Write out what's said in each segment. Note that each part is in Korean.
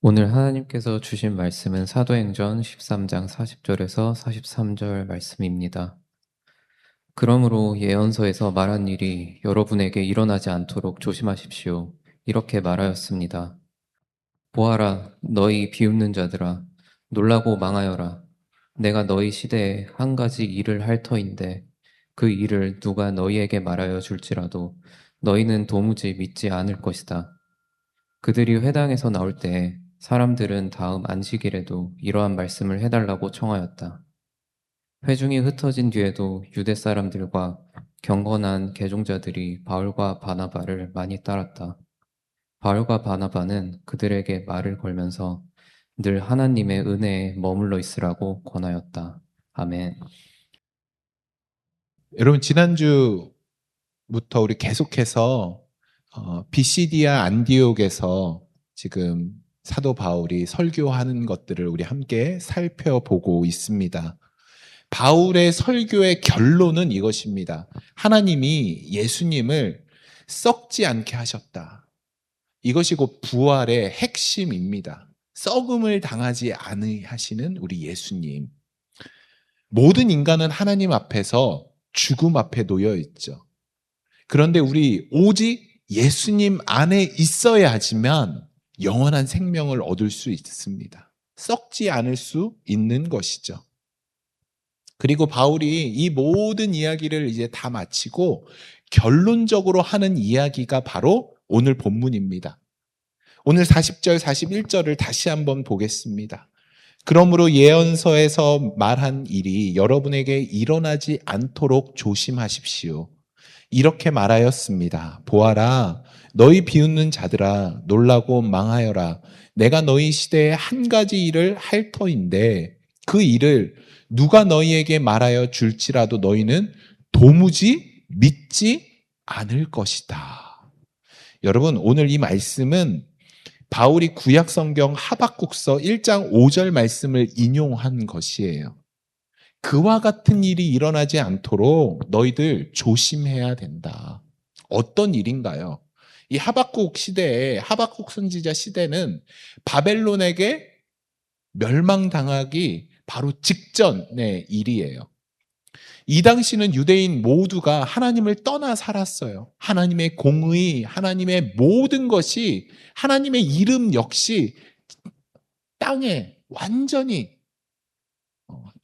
오늘 하나님께서 주신 말씀은 사도행전 13장 40절에서 43절 말씀입니다. 그러므로 예언서에서 말한 일이 여러분에게 일어나지 않도록 조심하십시오. 이렇게 말하였습니다. 보아라, 너희 비웃는 자들아, 놀라고 망하여라. 내가 너희 시대에 한 가지 일을 할 터인데 그 일을 누가 너희에게 말하여 줄지라도 너희는 도무지 믿지 않을 것이다. 그들이 회당에서 나올 때 사람들은 다음 안식일에도 이러한 말씀을 해달라고 청하였다. 회중이 흩어진 뒤에도 유대 사람들과 경건한 개종자들이 바울과 바나바를 많이 따랐다. 바울과 바나바는 그들에게 말을 걸면서 늘 하나님의 은혜에 머물러 있으라고 권하였다. 아멘. 여러분, 지난주부터 우리 계속해서 비시디아 안디옥에서 지금 사도 바울이 설교하는 것들을 우리 함께 살펴보고 있습니다. 바울의 설교의 결론은 이것입니다. 하나님이 예수님을 썩지 않게 하셨다. 이것이 곧 부활의 핵심입니다. 썩음을 당하지 않으시는 우리 예수님. 모든 인간은 하나님 앞에서 죽음 앞에 놓여 있죠. 그런데 우리 오직 예수님 안에 있어야 하지만 영원한 생명을 얻을 수 있습니다. 썩지 않을 수 있는 것이죠. 그리고 바울이 이 모든 이야기를 이제 다 마치고 결론적으로 하는 이야기가 바로 오늘 본문입니다. 오늘 40절, 41절을 다시 한번 보겠습니다. 그러므로 예언서에서 말한 일이 여러분에게 일어나지 않도록 조심하십시오. 이렇게 말하였습니다. 보아라, 너희 비웃는 자들아, 놀라고 망하여라. 내가 너희 시대에 한 가지 일을 할 터인데 그 일을 누가 너희에게 말하여 줄지라도 너희는 도무지 믿지 않을 것이다. 여러분, 오늘 이 말씀은 바울이 구약성경 하박국서 1장 5절 말씀을 인용한 것이에요. 그와 같은 일이 일어나지 않도록 너희들 조심해야 된다. 어떤 일인가요? 이 하박국 시대에, 하박국 선지자 시대는 바벨론에게 멸망당하기 바로 직전의 일이에요. 이 당시는 유대인 모두가 하나님을 떠나 살았어요. 하나님의 공의, 하나님의 모든 것이, 하나님의 이름 역시 땅에 완전히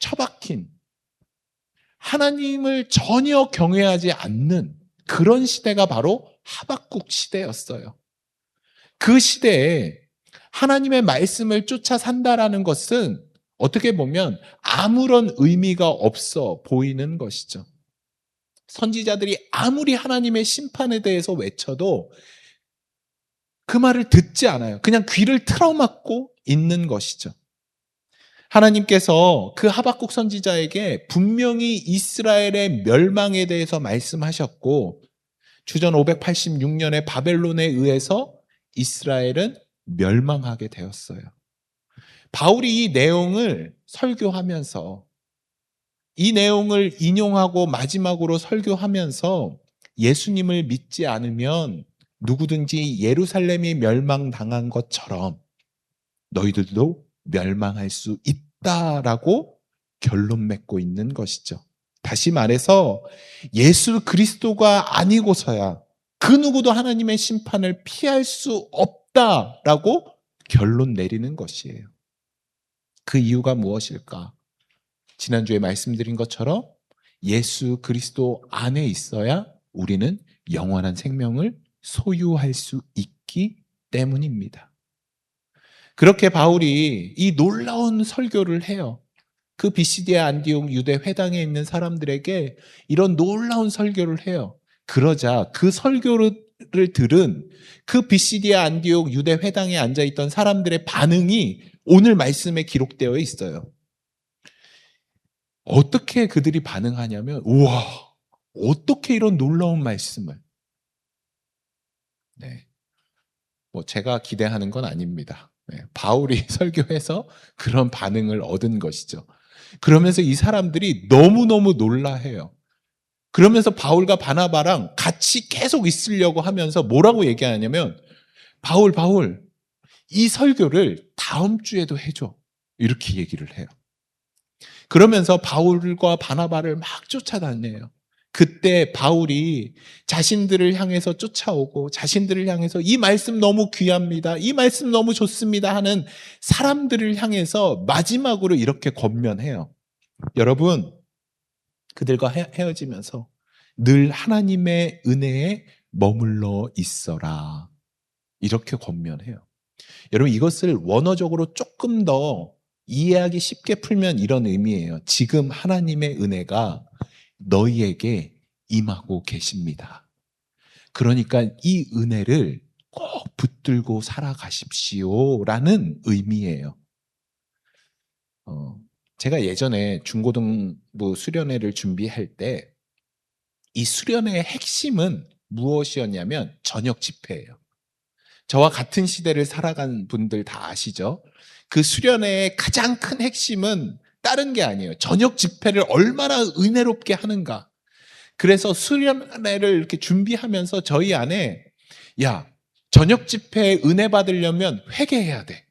처박힌, 하나님을 전혀 경외하지 않는 그런 시대가 바로 하박국 시대였어요. 그 시대에 하나님의 말씀을 쫓아 산다라는 것은 어떻게 보면 아무런 의미가 없어 보이는 것이죠. 선지자들이 아무리 하나님의 심판에 대해서 외쳐도 그 말을 듣지 않아요. 그냥 귀를 틀어막고 있는 것이죠. 하나님께서 그 하박국 선지자에게 분명히 이스라엘의 멸망에 대해서 말씀하셨고 주전 586년에 바벨론에 의해서 이스라엘은 멸망하게 되었어요. 바울이 이 내용을 설교하면서, 이 내용을 인용하고 마지막으로 설교하면서 예수님을 믿지 않으면 누구든지 예루살렘이 멸망당한 것처럼 너희들도 멸망할 수 있다라고 결론 맺고 있는 것이죠. 다시 말해서 예수 그리스도가 아니고서야 그 누구도 하나님의 심판을 피할 수 없다라고 결론 내리는 것이에요. 그 이유가 무엇일까? 지난주에 말씀드린 것처럼 예수 그리스도 안에 있어야 우리는 영원한 생명을 소유할 수 있기 때문입니다. 그렇게 바울이 이 놀라운 설교를 해요. 그 비시디아 안디옥 유대 회당에 있는 사람들에게 이런 놀라운 설교를 해요. 그러자 그 설교를 들은 그 비시디아 안디옥 유대 회당에 앉아있던 사람들의 반응이 오늘 말씀에 기록되어 있어요. 어떻게 그들이 반응하냐면, 우와, 어떻게 이런 놀라운 말씀을. 네. 제가 기대하는 건 아닙니다. 네. 바울이 설교해서 그런 반응을 얻은 것이죠. 그러면서 이 사람들이 너무너무 놀라해요. 그러면서 바울과 바나바랑 같이 계속 있으려고 하면서 뭐라고 얘기하냐면, 바울, 이 설교를 다음 주에도 해줘. 이렇게 얘기를 해요. 그러면서 바울과 바나바를 막 쫓아다녀요. 그때 바울이 자신들을 향해서 쫓아오고 자신들을 향해서 이 말씀 너무 귀합니다. 이 말씀 너무 좋습니다 하는 사람들을 향해서 마지막으로 이렇게 권면해요. 여러분, 그들과 헤어지면서 늘 하나님의 은혜에 머물러 있어라. 이렇게 권면해요. 여러분, 이것을 원어적으로 조금 더 이해하기 쉽게 풀면 이런 의미예요. 지금 하나님의 은혜가 너희에게 임하고 계십니다. 그러니까 이 은혜를 꼭 붙들고 살아가십시오 라는 의미예요. 제가 예전에 중고등부 수련회를 준비할 때 이 수련회의 핵심은 무엇이었냐면 저녁 집회예요. 저와 같은 시대를 살아간 분들 다 아시죠? 그 수련회의 가장 큰 핵심은 다른 게 아니에요. 저녁 집회를 얼마나 은혜롭게 하는가. 그래서 수련회를 이렇게 준비하면서 저희 안에 야, 저녁 집회에 은혜 받으려면 회개해야 돼.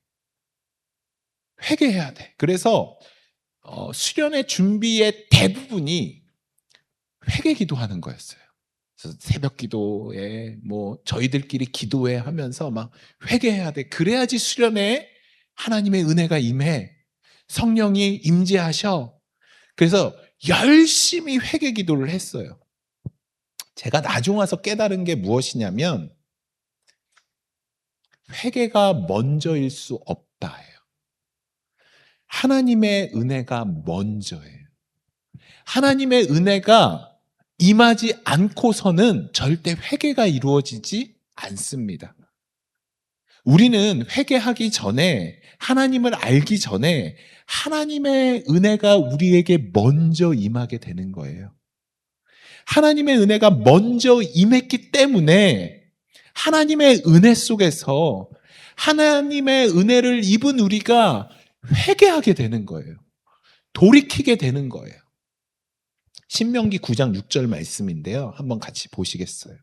회개해야 돼. 그래서 수련회 준비의 대부분이 회개 기도하는 거였어요. 그래서 새벽 기도에 저희들끼리 기도회 하면서 막 회개해야 돼. 그래야지 수련회에 하나님의 은혜가 임해. 성령이 임재하셔. 그래서 열심히 회개 기도를 했어요. 제가 나중 와서 깨달은 게 무엇이냐면 회개가 먼저일 수 없다예요. 하나님의 은혜가 먼저예요. 하나님의 은혜가 임하지 않고서는 절대 회개가 이루어지지 않습니다. 우리는 회개하기 전에, 하나님을 알기 전에 하나님의 은혜가 우리에게 먼저 임하게 되는 거예요. 하나님의 은혜가 먼저 임했기 때문에 하나님의 은혜 속에서 하나님의 은혜를 입은 우리가 회개하게 되는 거예요. 돌이키게 되는 거예요. 신명기 9장 6절 말씀인데요. 한번 같이 보시겠어요?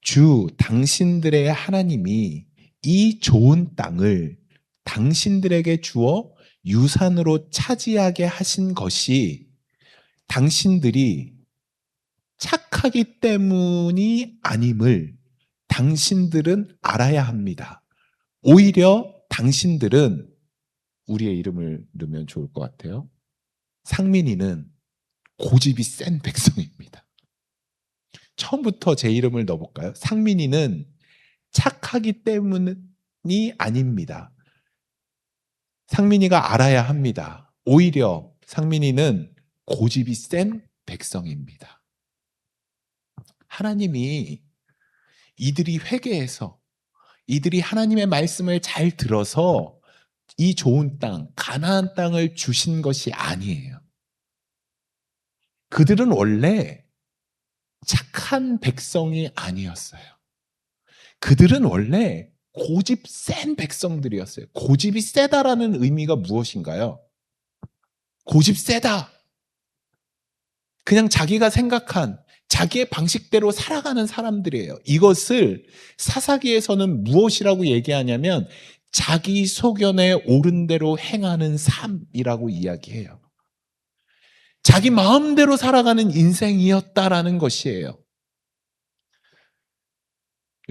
주 당신들의 하나님이 이 좋은 땅을 당신들에게 주어 유산으로 차지하게 하신 것이 당신들이 착하기 때문이 아님을 당신들은 알아야 합니다. 오히려 당신들은 우리의 이름을 넣으면 좋을 것 같아요. 상민이는 고집이 센 백성입니다. 처음부터 제 이름을 넣어볼까요? 상민이는 착하기 때문이 아닙니다. 상민이가 알아야 합니다. 오히려 상민이는 고집이 센 백성입니다. 하나님이 이들이 회개해서 이들이 하나님의 말씀을 잘 들어서 이 좋은 땅, 가나안 땅을 주신 것이 아니에요. 그들은 원래 착한 백성이 아니었어요. 그들은 원래 고집 센 백성들이었어요. 고집이 세다라는 의미가 무엇인가요? 고집 세다. 그냥 자기가 생각한 자기의 방식대로 살아가는 사람들이에요. 이것을 사사기에서는 무엇이라고 얘기하냐면 자기 소견에 옳은 대로 행하는 삶이라고 이야기해요. 자기 마음대로 살아가는 인생이었다라는 것이에요.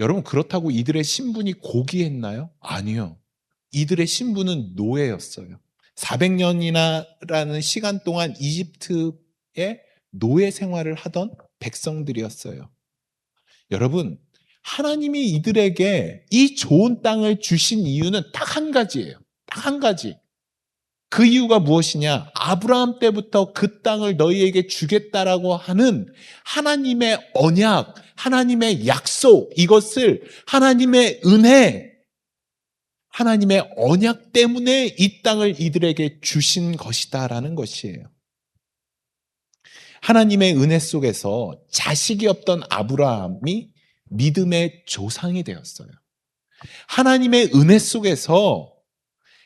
여러분, 그렇다고 이들의 신분이 고귀했나요? 아니요. 이들의 신분은 노예였어요. 400년이라는 시간 동안 이집트에 노예 생활을 하던 백성들이었어요. 여러분, 하나님이 이들에게 이 좋은 땅을 주신 이유는 딱 한 가지예요. 딱 한 가지. 그 이유가 무엇이냐? 아브라함 때부터 그 땅을 너희에게 주겠다라고 하는 하나님의 언약, 하나님의 약속, 이것을 하나님의 은혜, 하나님의 언약 때문에 이 땅을 이들에게 주신 것이다라는 것이에요. 하나님의 은혜 속에서 자식이 없던 아브라함이 믿음의 조상이 되었어요. 하나님의 은혜 속에서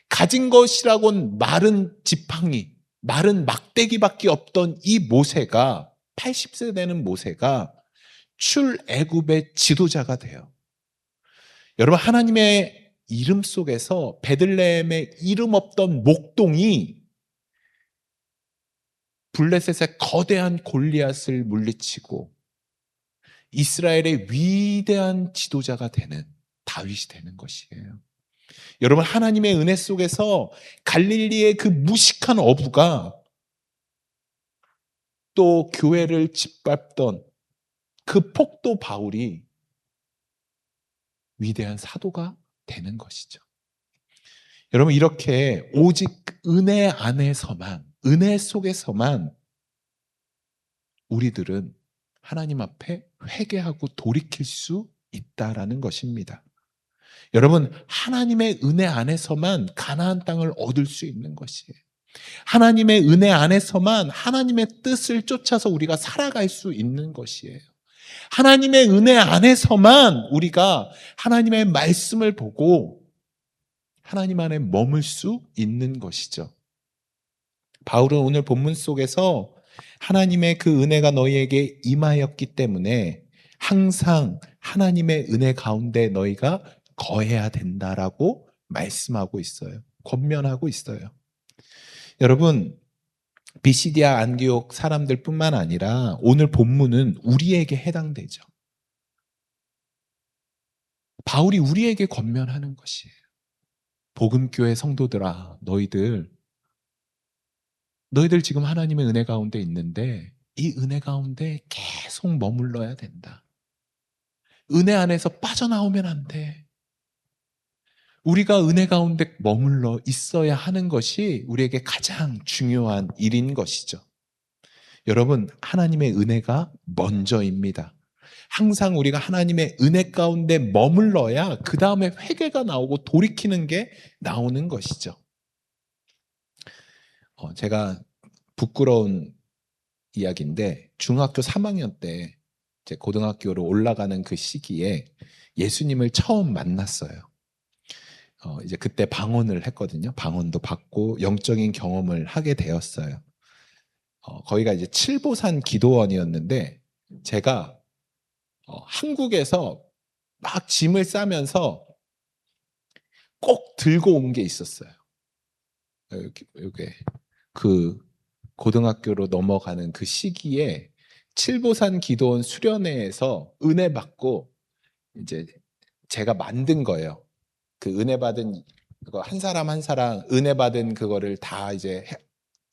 가진 것이라고는 마른 지팡이, 마른 막대기밖에 없던 이 모세가 80세 되는 모세가 출애굽의 지도자가 돼요. 여러분, 하나님의 이름 속에서 베들레헴의 이름 없던 목동이 블레셋의 거대한 골리앗을 물리치고 이스라엘의 위대한 지도자가 되는 다윗이 되는 것이에요. 여러분, 하나님의 은혜 속에서 갈릴리의 그 무식한 어부가 또 교회를 짓밟던 그 폭도 바울이 위대한 사도가 되는 것이죠. 여러분, 이렇게 오직 은혜 안에서만, 은혜 속에서만 우리들은 하나님 앞에 회개하고 돌이킬 수 있다라는 것입니다. 여러분, 하나님의 은혜 안에서만 가나안 땅을 얻을 수 있는 것이에요. 하나님의 은혜 안에서만 하나님의 뜻을 쫓아서 우리가 살아갈 수 있는 것이에요. 하나님의 은혜 안에서만 우리가 하나님의 말씀을 보고 하나님 안에 머물 수 있는 것이죠. 바울은 오늘 본문 속에서 하나님의 그 은혜가 너희에게 임하였기 때문에 항상 하나님의 은혜 가운데 너희가 거해야 된다라고 말씀하고 있어요. 권면하고 있어요. 여러분, 비시디아 안디옥 사람들뿐만 아니라 오늘 본문은 우리에게 해당되죠. 바울이 우리에게 권면하는 것이에요. 복음교회 성도들아, 너희들 지금 하나님의 은혜 가운데 있는데 이 은혜 가운데 계속 머물러야 된다. 은혜 안에서 빠져나오면 안 돼. 우리가 은혜 가운데 머물러 있어야 하는 것이 우리에게 가장 중요한 일인 것이죠. 여러분, 하나님의 은혜가 먼저입니다. 항상 우리가 하나님의 은혜 가운데 머물러야 그 다음에 회개가 나오고 돌이키는 게 나오는 것이죠. 제가 부끄러운 이야기인데 중학교 3학년 때 제 고등학교로 올라가는 그 시기에 예수님을 처음 만났어요. 이제 그때 방언을 했거든요. 방언도 받고 영적인 경험을 하게 되었어요. 거기가 이제 칠보산 기도원이었는데 제가 한국에서 막 짐을 싸면서 꼭 들고 온 게 있었어요. 이게 그 고등학교로 넘어가는 그 시기에 칠보산 기도원 수련회에서 은혜 받고 이제 제가 만든 거예요. 그 은혜 받은 그거 한 사람 한 사람 은혜 받은 그거를 다 이제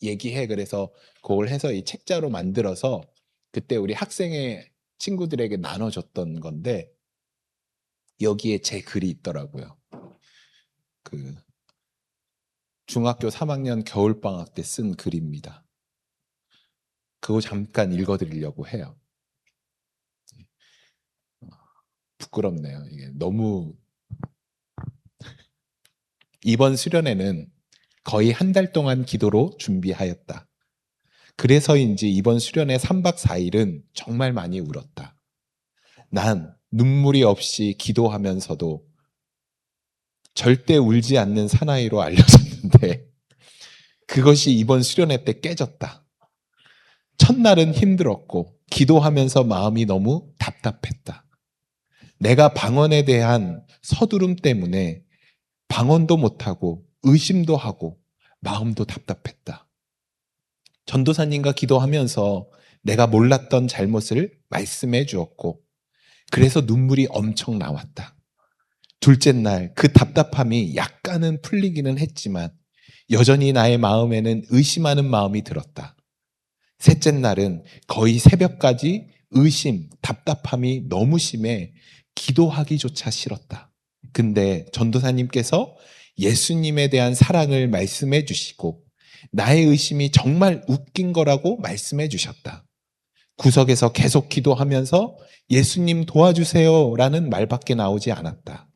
얘기해. 그래서 그걸 해서 이 책자로 만들어서 그때 우리 학생의 친구들에게 나눠줬던 건데 여기에 제 글이 있더라고요. 그 중학교 3학년 겨울방학 때 쓴 글입니다. 그거 잠깐 읽어드리려고 해요. 부끄럽네요. 이게 너무 이번 수련회는 거의 한 달 동안 기도로 준비하였다. 그래서인지 이번 수련회 3박 4일은 정말 많이 울었다. 난 눈물이 없이 기도하면서도 절대 울지 않는 사나이로 알려졌는데 그것이 이번 수련회 때 깨졌다. 첫날은 힘들었고 기도하면서 마음이 너무 답답했다. 내가 방언에 대한 서두름 때문에 방언도 못하고 의심도 하고 마음도 답답했다. 전도사님과 기도하면서 내가 몰랐던 잘못을 말씀해 주었고 그래서 눈물이 엄청 나왔다. 둘째 날 그 답답함이 약간은 풀리기는 했지만 여전히 나의 마음에는 의심하는 마음이 들었다. 셋째 날은 거의 새벽까지 의심, 답답함이 너무 심해 기도하기조차 싫었다. 근데 전도사님께서 예수님에 대한 사랑을 말씀해 주시고 나의 의심이 정말 웃긴 거라고 말씀해 주셨다. 구석에서 계속 기도하면서 예수님 도와주세요 라는 말밖에 나오지 않았다.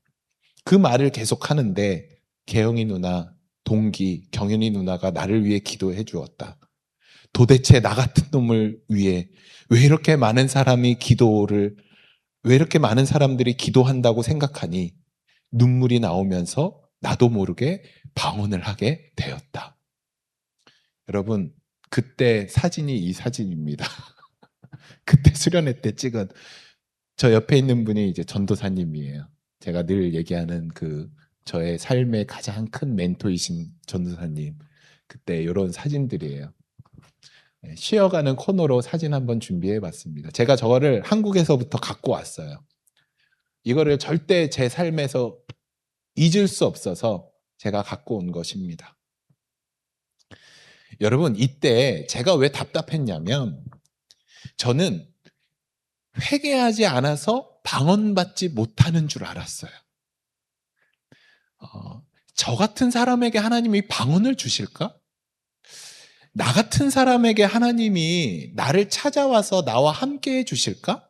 그 말을 계속 하는데 개영이 누나, 동기, 경연이 누나가 나를 위해 기도해 주었다. 도대체 나 같은 놈을 위해 왜 이렇게 많은 사람들이 기도한다고 생각하니 눈물이 나오면서 나도 모르게 방언을 하게 되었다. 여러분, 그때 사진이 이 사진입니다. 그때 수련회 때 찍은 저 옆에 있는 분이 이제 전도사님이에요. 제가 늘 얘기하는 그 저의 삶의 가장 큰 멘토이신 전도사님, 그때 이런 사진들이에요. 쉬어가는 코너로 사진 한번 준비해 봤습니다. 제가 저거를 한국에서부터 갖고 왔어요. 이거를 절대 제 삶에서 잊을 수 없어서 제가 갖고 온 것입니다. 여러분, 이때 제가 왜 답답했냐면 저는 회개하지 않아서 방언받지 못하는 줄 알았어요. 저 같은 사람에게 하나님이 방언을 주실까? 나 같은 사람에게 하나님이 나를 찾아와서 나와 함께 해 주실까?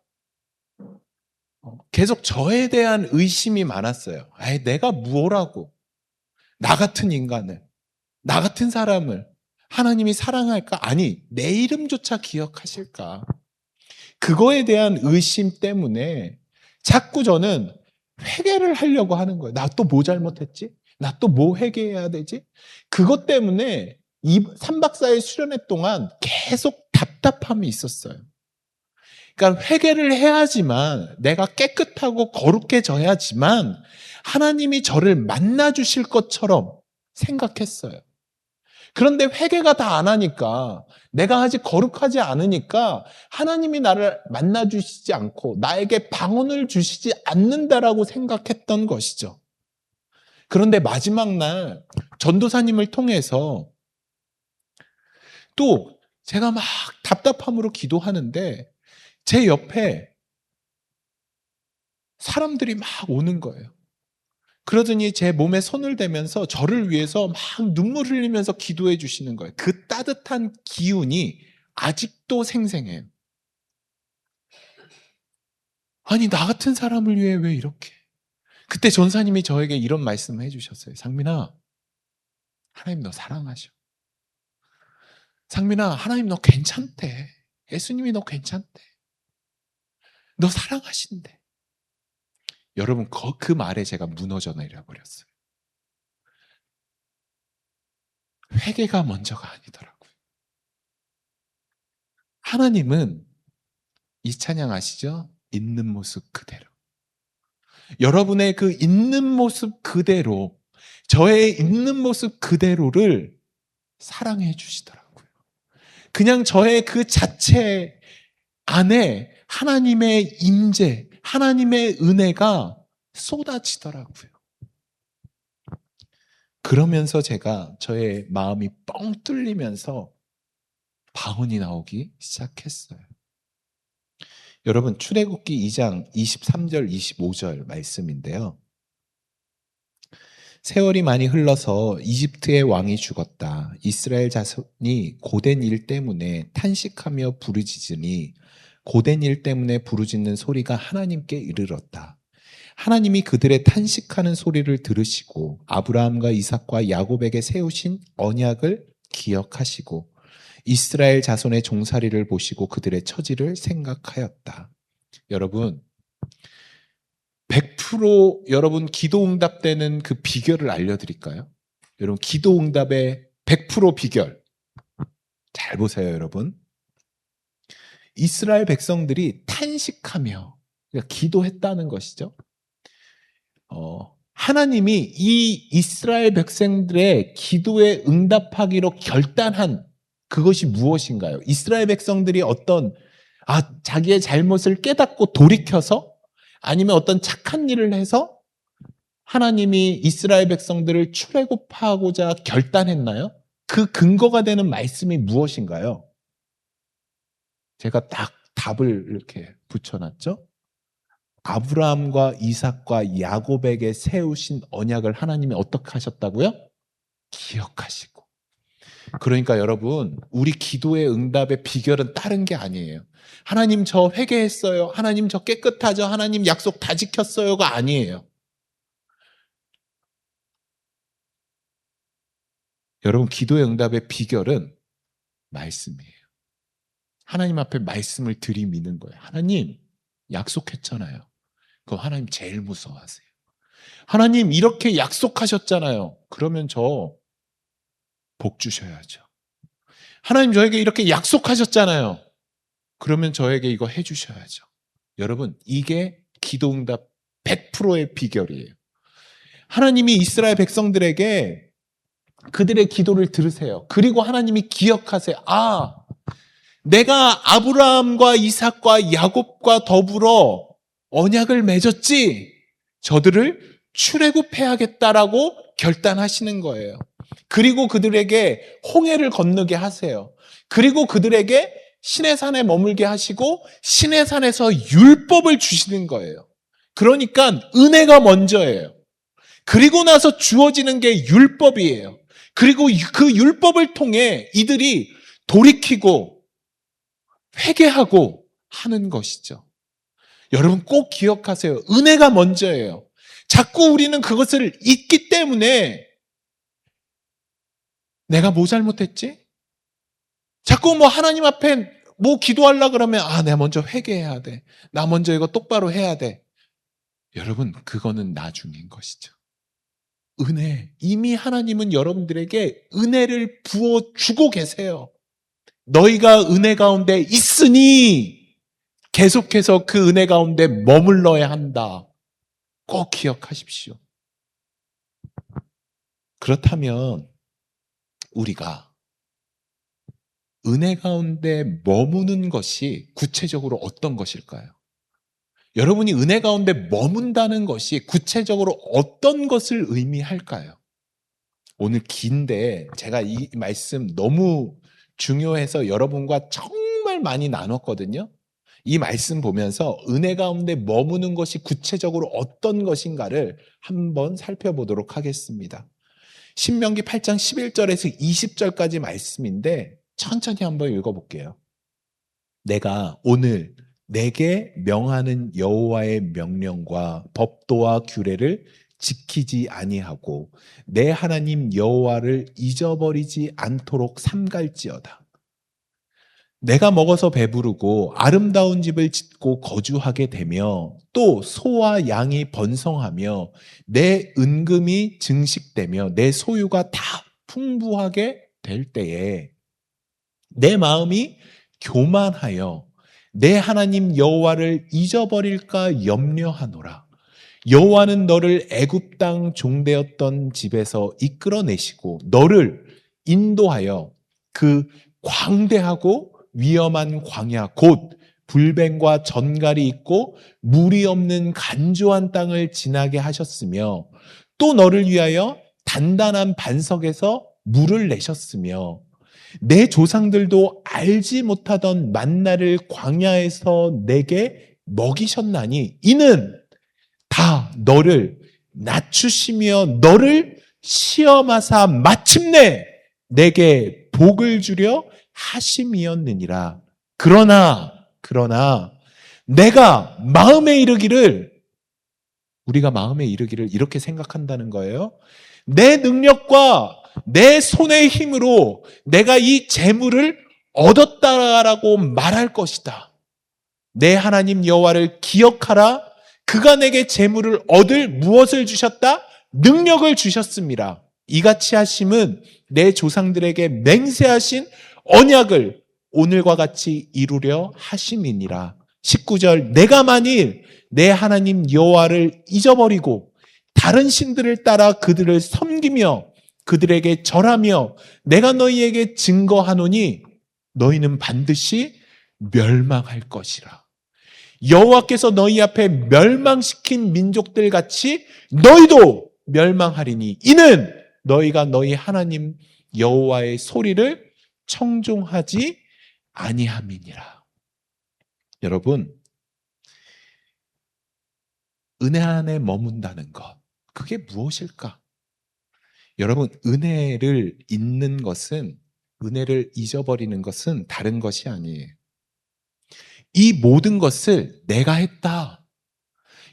계속 저에 대한 의심이 많았어요. 내가 뭐라고? 나 같은 인간을, 나 같은 사람을 하나님이 사랑할까? 아니, 내 이름조차 기억하실까? 그거에 대한 의심 때문에 자꾸 저는 회개를 하려고 하는 거예요. 나 또 뭐 잘못했지? 나 또 뭐 회개해야 되지? 그것 때문에 3박 4일 수련회 동안 계속 답답함이 있었어요. 그러니까 회개를 해야지만, 내가 깨끗하고 거룩해져야지만 하나님이 저를 만나 주실 것처럼 생각했어요. 그런데 회개가 다 안 하니까, 내가 아직 거룩하지 않으니까 하나님이 나를 만나 주시지 않고 나에게 방언을 주시지 않는다라고 생각했던 것이죠. 그런데 마지막 날 전도사님을 통해서 또 제가 막 답답함으로 기도하는데 제 옆에 사람들이 막 오는 거예요. 그러더니 제 몸에 손을 대면서 저를 위해서 막 눈물 흘리면서 기도해 주시는 거예요. 그 따뜻한 기운이 아직도 생생해요. 아니, 나 같은 사람을 위해 왜 이렇게? 그때 전사님이 저에게 이런 말씀을 해주셨어요. 상민아, 하나님 너 사랑하셔. 상민아, 하나님 너 괜찮대. 예수님이 너 괜찮대. 너 사랑하신대. 여러분, 그 말에 제가 무너져 내려버렸어요. 회개가 먼저가 아니더라고요. 하나님은 이 찬양 아시죠? 있는 모습 그대로. 여러분의 그 있는 모습 그대로, 저의 있는 모습 그대로를 사랑해 주시더라고요. 그냥 저의 그 자체 안에 하나님의 임재, 하나님의 은혜가 쏟아지더라고요. 그러면서 제가 저의 마음이 뻥 뚫리면서 방언이 나오기 시작했어요. 여러분, 출애굽기 2장 23절 25절 말씀인데요. 세월이 많이 흘러서 이집트의 왕이 죽었다. 이스라엘 자손이 고된 일 때문에 탄식하며 부르짖으니 고된 일 때문에 부르짖는 소리가 하나님께 이르렀다. 하나님이 그들의 탄식하는 소리를 들으시고 아브라함과 이삭과 야곱에게 세우신 언약을 기억하시고 이스라엘 자손의 종살이를 보시고 그들의 처지를 생각하였다. 여러분, 100% 여러분 기도 응답되는 그 비결을 알려드릴까요? 여러분, 기도 응답의 100% 비결. 잘 보세요, 여러분. 이스라엘 백성들이 탄식하며, 그러니까 기도했다는 것이죠. 하나님이 이 이스라엘 백성들의 기도에 응답하기로 결단한 그것이 무엇인가요? 이스라엘 백성들이 자기의 잘못을 깨닫고 돌이켜서, 아니면 어떤 착한 일을 해서 하나님이 이스라엘 백성들을 출애굽하고자 결단했나요? 그 근거가 되는 말씀이 무엇인가요? 제가 딱 답을 이렇게 붙여놨죠. 아브라함과 이삭과 야곱에게 세우신 언약을 하나님이 어떻게 하셨다고요? 기억하시고. 그러니까 여러분, 우리 기도의 응답의 비결은 다른 게 아니에요. 하나님 저 회개했어요. 하나님 저 깨끗하죠. 하나님 약속 다 지켰어요가 아니에요. 여러분, 기도의 응답의 비결은 말씀이에요. 하나님 앞에 말씀을 들이미는 거예요. 하나님 약속했잖아요. 그럼 하나님 제일 무서워하세요. 하나님 이렇게 약속하셨잖아요. 그러면 저 복 주셔야죠. 하나님 저에게 이렇게 약속하셨잖아요. 그러면 저에게 이거 해주셔야죠. 여러분, 이게 기도응답 100%의 비결이에요. 하나님이 이스라엘 백성들에게 그들의 기도를 들으세요. 그리고 하나님이 기억하세요. 아, 내가 아브라함과 이삭과 야곱과 더불어 언약을 맺었지. 저들을 출애굽해야겠다라고 결단하시는 거예요. 그리고 그들에게 홍해를 건너게 하세요. 그리고 그들에게 시내산에 머물게 하시고 시내산에서 율법을 주시는 거예요. 그러니까 은혜가 먼저예요. 그리고 나서 주어지는 게 율법이에요. 그리고 그 율법을 통해 이들이 돌이키고 회개하고 하는 것이죠. 여러분 꼭 기억하세요. 은혜가 먼저예요. 자꾸 우리는 그것을 잊기 때문에 내가 뭐 잘못했지? 자꾸 뭐 하나님 앞에 뭐 기도하려고 그러면 내가 먼저 회개해야 돼. 나 먼저 이거 똑바로 해야 돼. 여러분 그거는 나중인 것이죠. 은혜. 이미 하나님은 여러분들에게 은혜를 부어주고 계세요. 너희가 은혜 가운데 있으니 계속해서 그 은혜 가운데 머물러야 한다. 꼭 기억하십시오. 그렇다면 우리가 은혜 가운데 머무는 것이 구체적으로 어떤 것일까요? 여러분이 은혜 가운데 머문다는 것이 구체적으로 어떤 것을 의미할까요? 오늘 긴데 제가 이 말씀 너무 중요해서 여러분과 정말 많이 나눴거든요. 이 말씀 보면서 은혜 가운데 머무는 것이 구체적으로 어떤 것인가를 한번 살펴보도록 하겠습니다. 신명기 8장 11절에서 20절까지 말씀인데 천천히 한번 읽어볼게요. 내가 오늘 내게 명하는 여호와의 명령과 법도와 규례를 지키지 아니하고 내 하나님 여호와를 잊어버리지 않도록 삼갈지어다. 내가 먹어서 배부르고 아름다운 집을 짓고 거주하게 되며 또 소와 양이 번성하며 내 은금이 증식되며 내 소유가 다 풍부하게 될 때에 내 마음이 교만하여 내 하나님 여호와를 잊어버릴까 염려하노라. 여호와는 너를 애굽 땅 종되었던 집에서 이끌어내시고 너를 인도하여 그 광대하고 위험한 광야 곧 불뱀과 전갈이 있고 물이 없는 간조한 땅을 지나게 하셨으며 또 너를 위하여 단단한 반석에서 물을 내셨으며 내 조상들도 알지 못하던 만나를 광야에서 내게 먹이셨나니 이는 다 너를 낮추시며 너를 시험하사 마침내 내게 복을 주려 하심이었느니라. 그러나 내가 마음에 이르기를, 우리가 마음에 이르기를 이렇게 생각한다는 거예요. 내 능력과 내 손의 힘으로 내가 이 재물을 얻었다라고 말할 것이다. 내 하나님 여호와를 기억하라. 그가 내게 재물을 얻을 무엇을 주셨다? 능력을 주셨습니다. 이같이 하심은 내 조상들에게 맹세하신 언약을 오늘과 같이 이루려 하심이니라. 19절 내가 만일 내 하나님 여호와를 잊어버리고 다른 신들을 따라 그들을 섬기며 그들에게 절하며 내가 너희에게 증거하노니 너희는 반드시 멸망할 것이라. 여호와께서 너희 앞에 멸망시킨 민족들 같이 너희도 멸망하리니 이는 너희가 너희 하나님 여호와의 소리를 청종하지 아니함이니라. 여러분, 은혜 안에 머문다는 것, 그게 무엇일까? 여러분, 은혜를 잊는 것은, 은혜를 잊어버리는 것은 다른 것이 아니에요. 이 모든 것을 내가 했다,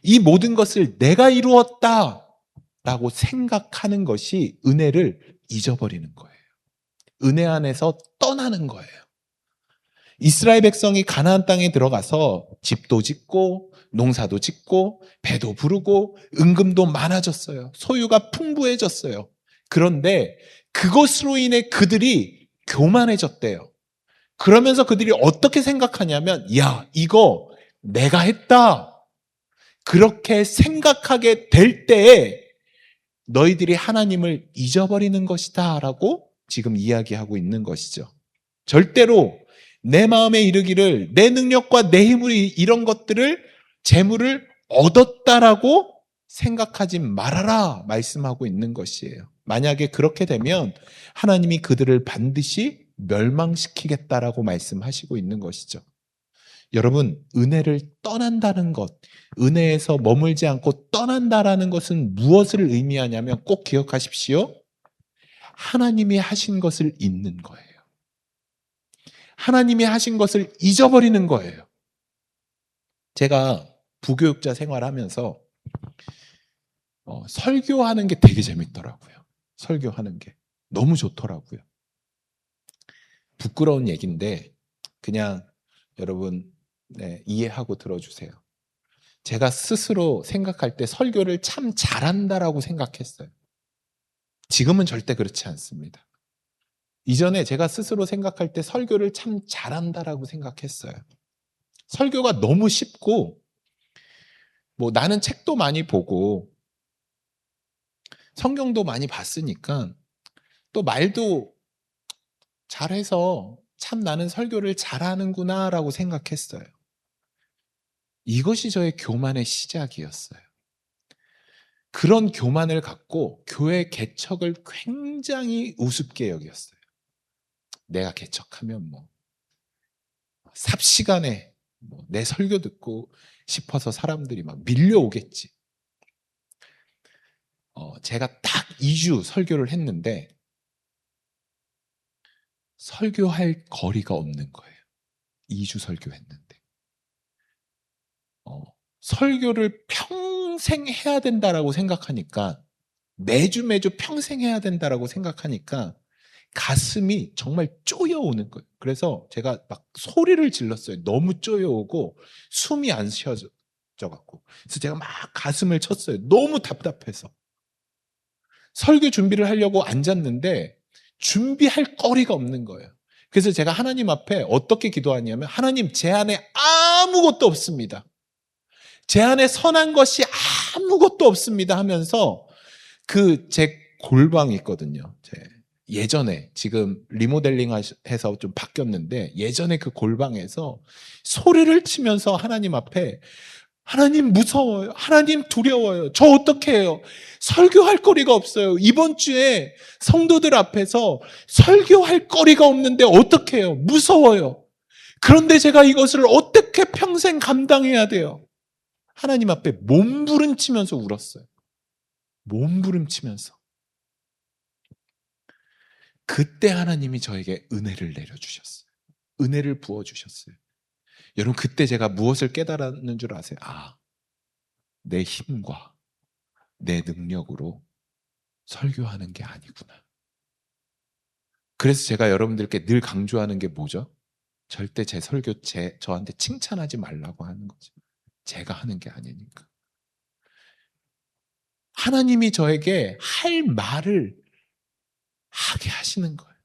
이 모든 것을 내가 이루었다 라고 생각하는 것이 은혜를 잊어버리는 거예요. 은혜 안에서 떠나는 거예요. 이스라엘 백성이 가나안 땅에 들어가서 집도 짓고 농사도 짓고 배도 부르고 은금도 많아졌어요. 소유가 풍부해졌어요. 그런데 그것으로 인해 그들이 교만해졌대요. 그러면서 그들이 어떻게 생각하냐면, 야, 이거 내가 했다. 그렇게 생각하게 될 때에 너희들이 하나님을 잊어버리는 것이다 라고 지금 이야기하고 있는 것이죠. 절대로 내 마음에 이르기를 내 능력과 내 힘으로 이런 것들을 재물을 얻었다라고 생각하지 말아라 말씀하고 있는 것이에요. 만약에 그렇게 되면 하나님이 그들을 반드시 멸망시키겠다라고 말씀하시고 있는 것이죠. 여러분, 은혜를 떠난다는 것, 은혜에서 머물지 않고 떠난다라는 것은 무엇을 의미하냐면 꼭 기억하십시오. 하나님이 하신 것을 잊는 거예요. 하나님이 하신 것을 잊어버리는 거예요. 제가 부교육자 생활하면서 설교하는 게 되게 재밌더라고요. 설교하는 게 너무 좋더라고요. 부끄러운 얘기인데 그냥 여러분 이해하고 들어주세요. 제가 스스로 생각할 때 설교를 참 잘한다라고 생각했어요. 지금은 절대 그렇지 않습니다. 이전에 제가 스스로 생각할 때 설교를 참 잘한다라고 생각했어요. 설교가 너무 쉽고 나는 책도 많이 보고 성경도 많이 봤으니까 또 말도 잘해서 참 나는 설교를 잘하는구나라고 생각했어요. 이것이 저의 교만의 시작이었어요. 그런 교만을 갖고 교회 개척을 굉장히 우습게 여겼어요. 내가 개척하면 삽시간에 내 설교 듣고 싶어서 사람들이 막 밀려오겠지. 제가 딱 2주 설교를 했는데 설교할 거리가 없는 거예요. 2주 설교했는데. 설교를 평생 해야 된다라고 생각하니까 매주 평생 해야 된다라고 생각하니까 가슴이 정말 쪼여오는 거예요. 그래서 제가 막 소리를 질렀어요. 너무 쪼여오고 숨이 안 쉬어져 갖고. 그래서 제가 막 가슴을 쳤어요. 너무 답답해서. 설교 준비를 하려고 앉았는데 준비할 거리가 없는 거예요. 그래서 제가 하나님 앞에 어떻게 기도하냐면 하나님, 제 안에 아무것도 없습니다. 제 안에 선한 것이 아무것도 없습니다 하면서 제 골방이 있거든요. 예전에 지금 리모델링 해서 좀 바뀌었는데 예전에 그 골방에서 소리를 치면서 하나님 앞에 하나님 무서워요. 하나님 두려워요. 저 어떻게 해요? 설교할 거리가 없어요. 이번 주에 성도들 앞에서 설교할 거리가 없는데 어떻게 해요? 무서워요. 그런데 제가 이것을 어떻게 평생 감당해야 돼요? 하나님 앞에 몸부림치면서 울었어요. 몸부림치면서. 그때 하나님이 저에게 은혜를 내려주셨어요. 은혜를 부어주셨어요. 여러분, 그때 제가 무엇을 깨달았는 줄 아세요? 내 힘과 내 능력으로 설교하는 게 아니구나. 그래서 제가 여러분들께 늘 강조하는 게 뭐죠? 절대 제 설교 저한테 칭찬하지 말라고 하는 거죠. 제가 하는 게 아니니까. 하나님이 저에게 할 말을 하게 하시는 거예요.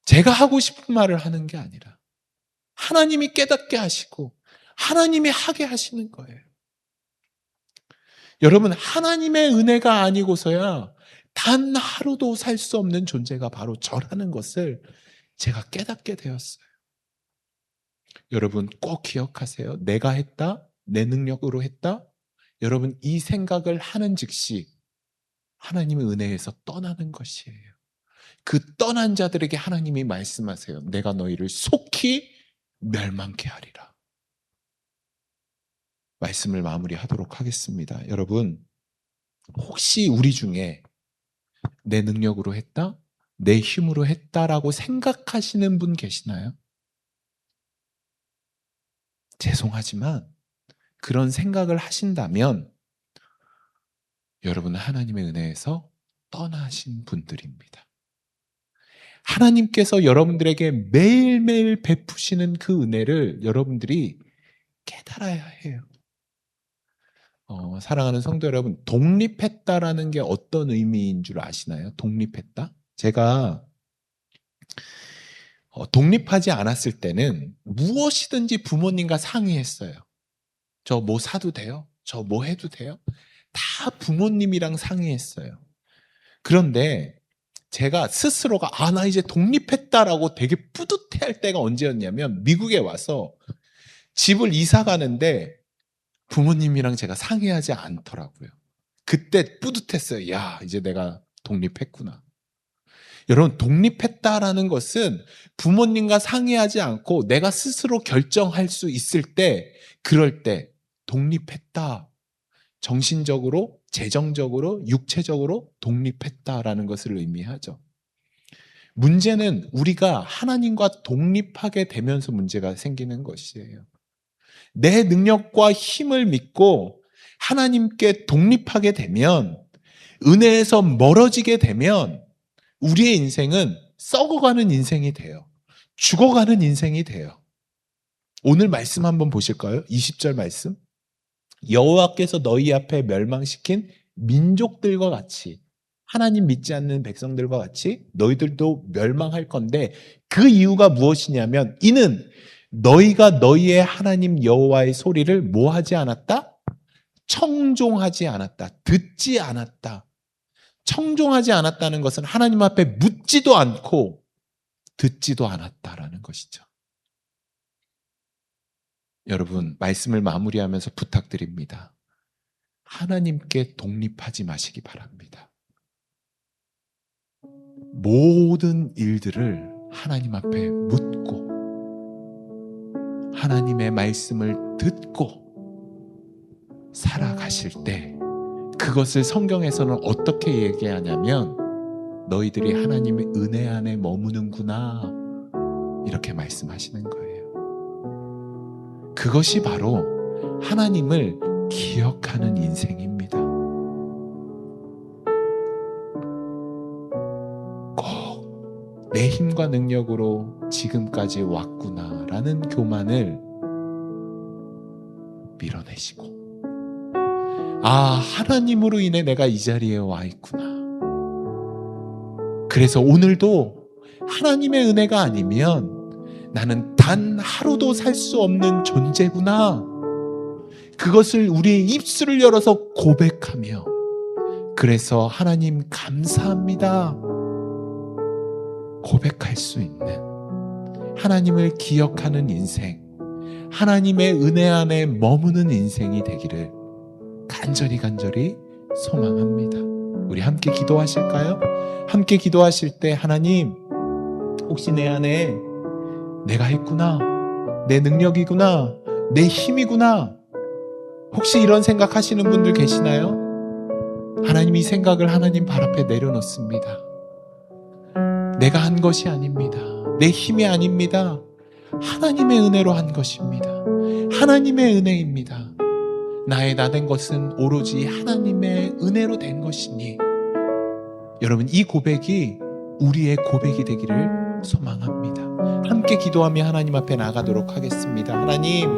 제가 하고 싶은 말을 하는 게 아니라 하나님이 깨닫게 하시고 하나님이 하게 하시는 거예요. 여러분, 하나님의 은혜가 아니고서야 단 하루도 살 수 없는 존재가 바로 저라는 것을 제가 깨닫게 되었어요. 여러분, 꼭 기억하세요. 내가 했다, 내 능력으로 했다. 여러분, 이 생각을 하는 즉시 하나님의 은혜에서 떠나는 것이에요. 그 떠난 자들에게 하나님이 말씀하세요. 내가 너희를 속히 멸망케 하리라. 말씀을 마무리하도록 하겠습니다. 여러분, 혹시 우리 중에 내 능력으로 했다? 내 힘으로 했다라고 생각하시는 분 계시나요? 죄송하지만 그런 생각을 하신다면 여러분은 하나님의 은혜에서 떠나신 분들입니다. 하나님께서 여러분들에게 매일매일 베푸시는 그 은혜를 여러분들이 깨달아야 해요. 사랑하는 성도 여러분, 독립했다라는 게 어떤 의미인 줄 아시나요? 독립했다? 제가 독립하지 않았을 때는 무엇이든지 부모님과 상의했어요. 저 뭐 사도 돼요? 저 뭐 해도 돼요? 다 부모님이랑 상의했어요. 그런데 제가 스스로가 나 이제 독립했다라고 되게 뿌듯해할 때가 언제였냐면 미국에 와서 집을 이사 가는데 부모님이랑 제가 상의하지 않더라고요. 그때 뿌듯했어요. 야, 이제 내가 독립했구나. 여러분, 독립했다라는 것은 부모님과 상의하지 않고 내가 스스로 결정할 수 있을 때, 그럴 때 독립했다. 정신적으로, 재정적으로, 육체적으로 독립했다라는 것을 의미하죠. 문제는 우리가 하나님과 독립하게 되면서 문제가 생기는 것이에요. 내 능력과 힘을 믿고 하나님께 독립하게 되면, 은혜에서 멀어지게 되면 우리의 인생은 썩어가는 인생이 돼요. 죽어가는 인생이 돼요. 오늘 말씀 한번 보실까요? 20절 말씀. 여호와께서 너희 앞에 멸망시킨 민족들과 같이, 하나님 믿지 않는 백성들과 같이 너희들도 멸망할 건데, 그 이유가 무엇이냐면 이는 너희가 너희의 하나님 여호와의 소리를 뭐 하지 않았다? 청종하지 않았다. 듣지 않았다. 청종하지 않았다는 것은 하나님 앞에 묻지도 않고 듣지도 않았다라는 것이죠. 여러분, 말씀을 마무리하면서 부탁드립니다. 하나님께 독립하지 마시기 바랍니다. 모든 일들을 하나님 앞에 묻고 하나님의 말씀을 듣고 살아가실 때, 그것을 성경에서는 어떻게 얘기하냐면 너희들이 하나님의 은혜 안에 머무는구나, 이렇게 말씀하시는 거예요. 그것이 바로 하나님을 기억하는 인생입니다. 꼭 내 힘과 능력으로 지금까지 왔구나라는 교만을 밀어내시고, 하나님으로 인해 내가 이 자리에 와 있구나. 그래서 오늘도 하나님의 은혜가 아니면 나는 단 하루도 살 수 없는 존재구나. 그것을 우리의 입술을 열어서 고백하며, 그래서 하나님 감사합니다 고백할 수 있는, 하나님을 기억하는 인생, 하나님의 은혜 안에 머무는 인생이 되기를 간절히 소망합니다. 우리 함께 기도하실까요? 함께 기도하실 때, 하나님, 혹시 내 안에 내가 했구나, 내 능력이구나, 내 힘이구나, 혹시 이런 생각하시는 분들 계시나요? 하나님, 이 생각을 하나님 발 앞에 내려놓습니다. 내가 한 것이 아닙니다. 내 힘이 아닙니다. 하나님의 은혜로 한 것입니다. 하나님의 은혜입니다. 나의 나 된 것은 오로지 하나님의 은혜로 된 것이니, 여러분, 이 고백이 우리의 고백이 되기를 소망합니다. 함께 기도하며 하나님 앞에 나가도록 하겠습니다. 하나님,